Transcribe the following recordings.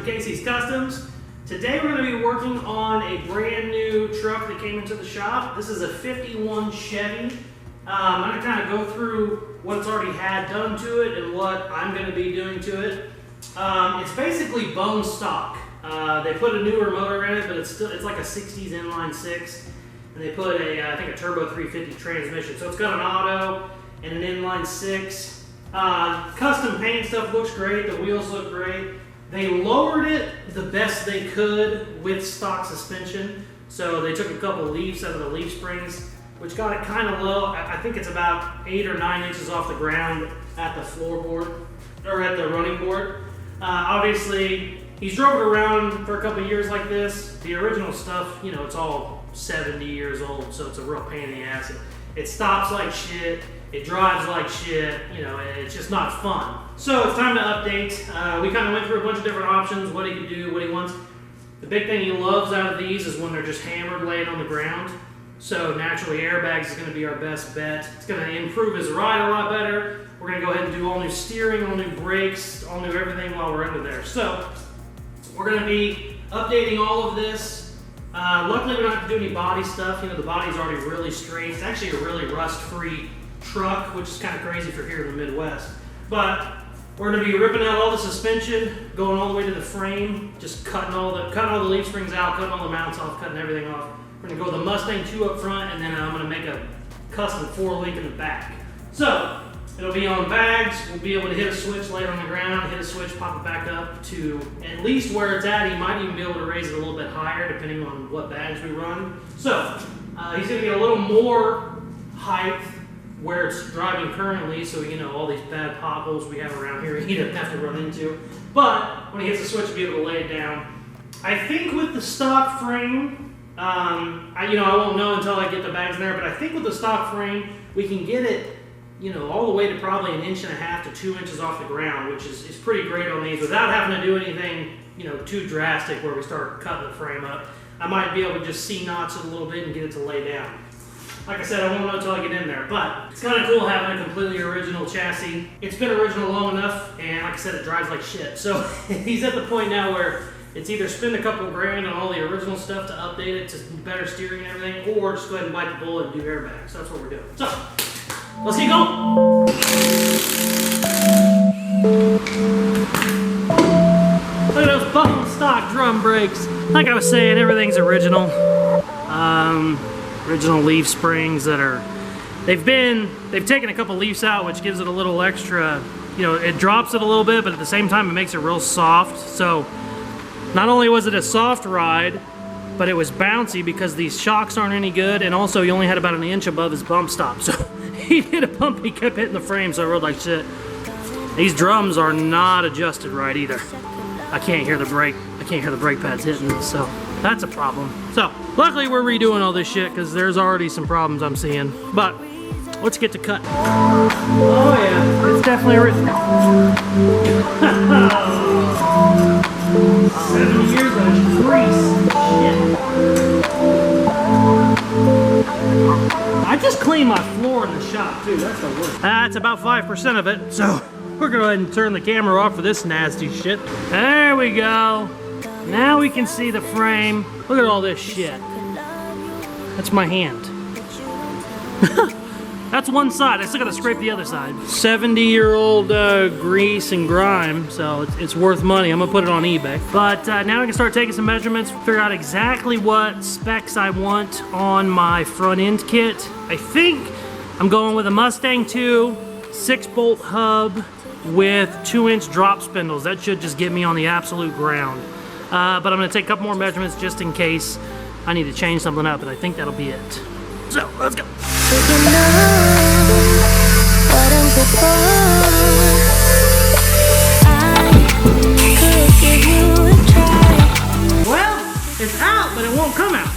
Casey's Customs. Today we're going to be working on a brand new truck that came into the shop. This is a 51 Chevy. I'm going to kind of go through what it's already had done to it and what I'm going to be doing to it. It's basically bone stock. They put a newer motor in it, but it's like a 60s inline 6. And they put I think a turbo 350 transmission. So it's got an auto and an inline 6. Custom paint stuff looks great. The wheels look great. They lowered it the best they could with stock suspension. So they took a couple leaves out of the leaf springs, which got it kind of low. I think it's about 8 or 9 inches off the ground at the floorboard, or at the running board. Obviously, he's drove it around for a couple years like this. The original stuff, you know, it's all 70 years old, so it's a real pain in the ass. It stops like shit. It drives like shit, you know, it's just not fun. So it's time to update. We kind of went through a bunch of different options, what he could do, what he wants. The big thing he loves out of these is when they're just hammered laying on the ground. So naturally airbags is going to be our best bet. It's going to improve his ride a lot better. We're going to go ahead and do all new steering, all new brakes, all new everything while we're under there. So we're going to be updating all of this. Luckily we don't have to do any body stuff. You know, the body's already really straight. It's actually a really rust-free truck, which is kind of crazy for here in the Midwest. But we're going to be ripping out all the suspension, going all the way to the frame, just cutting all the leaf springs out, cutting all the mounts off, cutting everything off. We're going to go with the Mustang 2 up front, and then I'm going to make a custom 4-link in the back. So it'll be on bags. We'll be able to hit a switch, lay it on the ground, hit a switch, pop it back up to at least where it's at. He might even be able to raise it a little bit higher depending on what bags we run. So he's going to get a little more height where it's driving currently, so you know all these bad potholes we have around here he doesn't have to run into. But when he hits the switch, he'll be able to lay it down. I think with the stock frame, I won't know until I get the bags in there, but I think with the stock frame, we can get it, you know, all the way to probably 1.5 inches to 2 inches off the ground, which is pretty great on these without having to do anything, you know, too drastic where we start cutting the frame up. I might be able to just C-notch it a little bit and get it to lay down. Like I said, I won't know until I get in there, but it's kind of cool having a completely original chassis. It's been original long enough, and like I said, it drives like shit. So he's at the point now where it's either spend a couple grand on all the original stuff to update it to better steering and everything, or just go ahead and bite the bullet and do airbags. So that's what we're doing. So let's get going. Look at those bone stock drum brakes. Like I was saying, everything's original. Original leaf springs that are, they've taken a couple leaves out, which gives it a little extra, you know, it drops it a little bit, but at the same time it makes it real soft. So not only was it a soft ride, but it was bouncy because these shocks aren't any good, and also he only had about 1 inch above his bump stop. So he hit a bump, he kept hitting the frame, so I rode like shit. These drums are not adjusted right either. I can't hear the brake pads hitting this, so that's a problem. So luckily we're redoing all this shit because there's already some problems I'm seeing. But let's get to cut. Oh yeah, it's definitely original. 7 years of grease. Shit. I just cleaned my floor in the shop too. That's the worst. That's about 5% of it. So we're gonna go ahead and turn the camera off for this nasty shit. There we go. Now we can see the frame. Look at all this shit. That's my hand. That's one side. I still gotta scrape the other side. 70-year-old grease and grime, so it's worth money. I'm gonna put it on eBay. But now I can start taking some measurements, figure out exactly what specs I want on my front end kit. I think I'm going with a Mustang 2, 6-bolt hub with 2-inch drop spindles. That should just get me on the absolute ground. But I'm going to take a couple more measurements just in case I need to change something up, but I think that'll be it. So, let's go. Well, it's out, but it won't come out.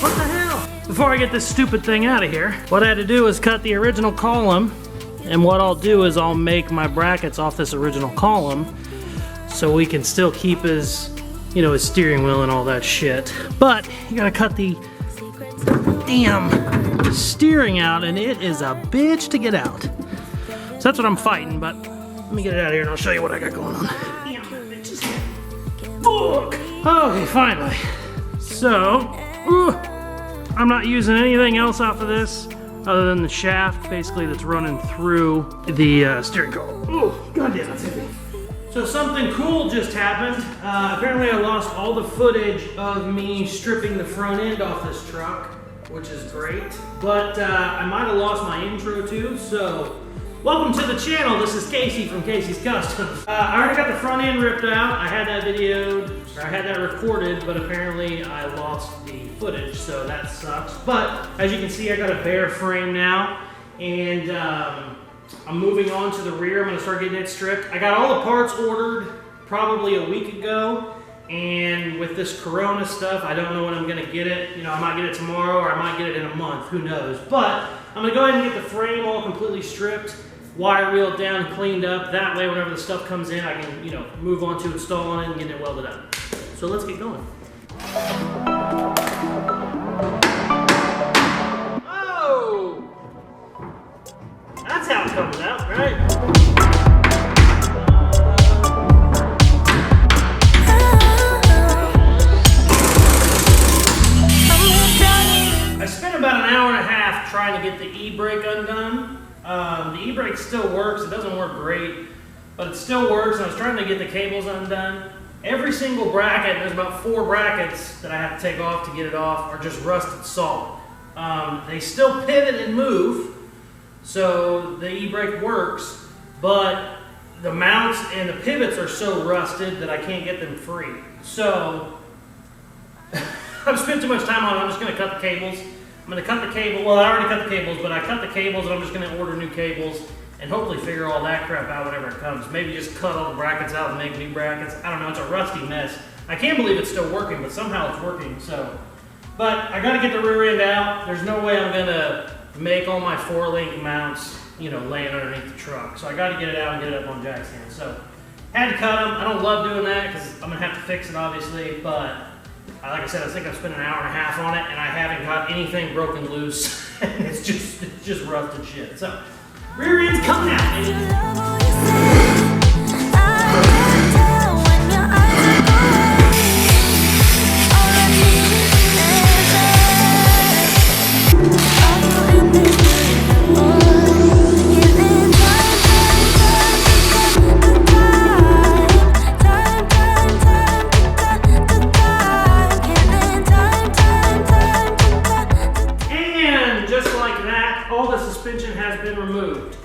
What the hell? Before I get this stupid thing out of here, what I had to do is cut the original column, and what I'll do is I'll make my brackets off this original column so we can still keep his, you know, his steering wheel and all that shit. But you gotta cut the damn steering out, and it is a bitch to get out. So that's what I'm fighting, but let me get it out of here and I'll show you what I got going on. Damn, bitches. Fuck! Okay, finally. So, I'm not using anything else off of this other than the shaft, basically, that's running through the steering column. Oh, goddamn, that's heavy. So something cool just happened. Apparently I lost all the footage of me stripping the front end off this truck, which is great. But I might have lost my intro too, so welcome to the channel. This is Casey from Casey's Customs. I already got the front end ripped out. I had that videoed, or I had that recorded, but apparently I lost the footage, so that sucks. But as you can see, I got a bare frame now, and I'm moving on to the rear. I'm gonna start getting it stripped. I got all the parts ordered probably a week ago, and with this Corona stuff, I don't know when I'm gonna get it. You know, I might get it tomorrow or I might get it in a month, who knows. But I'm gonna go ahead and get the frame all completely stripped, wire wheeled down, cleaned up. That way, whenever the stuff comes in, I can, you know, move on to installing it and getting it welded up. So let's get going. That's how it comes out, right? I spent about an hour and a half trying to get the e-brake undone. The e-brake still works. It doesn't work great, but it still works. I was trying to get the cables undone. Every single bracket, there's about 4 brackets that I have to take off to get it off, are just rusted solid. They still pivot and move, so the e-brake works, but the mounts and the pivots are so rusted that I can't get them free. So I've spent too much time on it. I'm just going to cut the cables. I'm going to cut the cable. Well, I already cut the cables, but I cut the cables, and I'm just going to order new cables and hopefully figure all that crap out whenever it comes. Maybe just cut all the brackets out and make new brackets. I don't know. It's a rusty mess. I can't believe it's still working, but somehow it's working. So, but I got to get the rear end out. There's no way I'm going to make all my 4-link mounts, you know, laying underneath the truck. So I got to get it out and get it up on jack stands. So had to cut them. I don't love doing that because I'm going to have to fix it, obviously, but like I said, I think I've spent an hour and a half on it, and I haven't got anything broken loose. it's just rusted shit. So rear end's coming out, baby.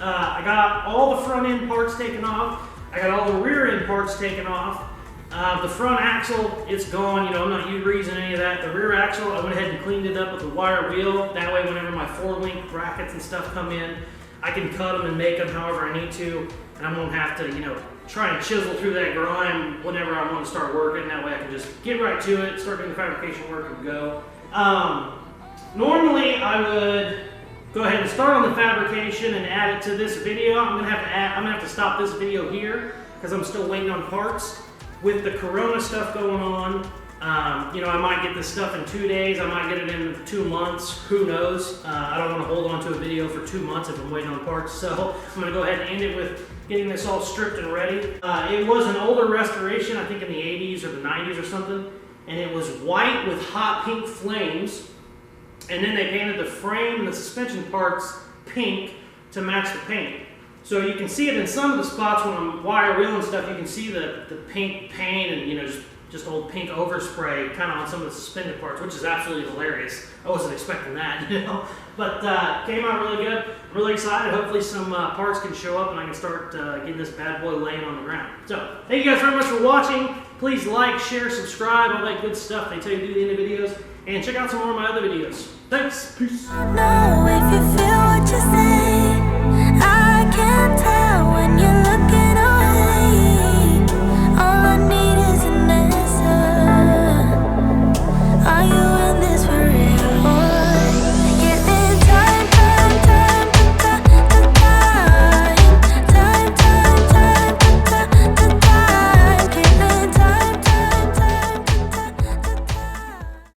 I got all the front end parts taken off. I got all the rear end parts taken off. The front axle, it's gone. You know, I'm not reusing any of that. The rear axle, I went ahead and cleaned it up with a wire wheel. That way, whenever my 4-link brackets and stuff come in, I can cut them and make them however I need to, and I won't have to, you know, try and chisel through that grime whenever I want to start working. That way, I can just get right to it, start doing the fabrication work, and go. Normally, I would go ahead and start on the fabrication and add it to this video. I'm gonna have to stop this video here because I'm still waiting on parts. With the Corona stuff going on, you know, I might get this stuff in 2 days. I might get it in 2 months. Who knows? I don't want to hold on to a video for 2 months if I'm waiting on parts. So I'm gonna go ahead and end it with getting this all stripped and ready. It was an older restoration, I think in the 80s or the 90s or something, and it was white with hot pink flames. And then they painted the frame and the suspension parts pink to match the paint. So you can see it in some of the spots when I'm wire wheeling stuff. You can see the pink paint and, you know, just old pink overspray kind of on some of the suspended parts, which is absolutely hilarious. I wasn't expecting that, you know. But came out really good. I'm really excited. Hopefully some parts can show up and I can start getting this bad boy laying on the ground. So thank you guys very much for watching. Please like, share, subscribe, all that good stuff they tell you to do at the end of videos. And check out some more of my other videos. Thanks. Peace. I know if you feel what you say.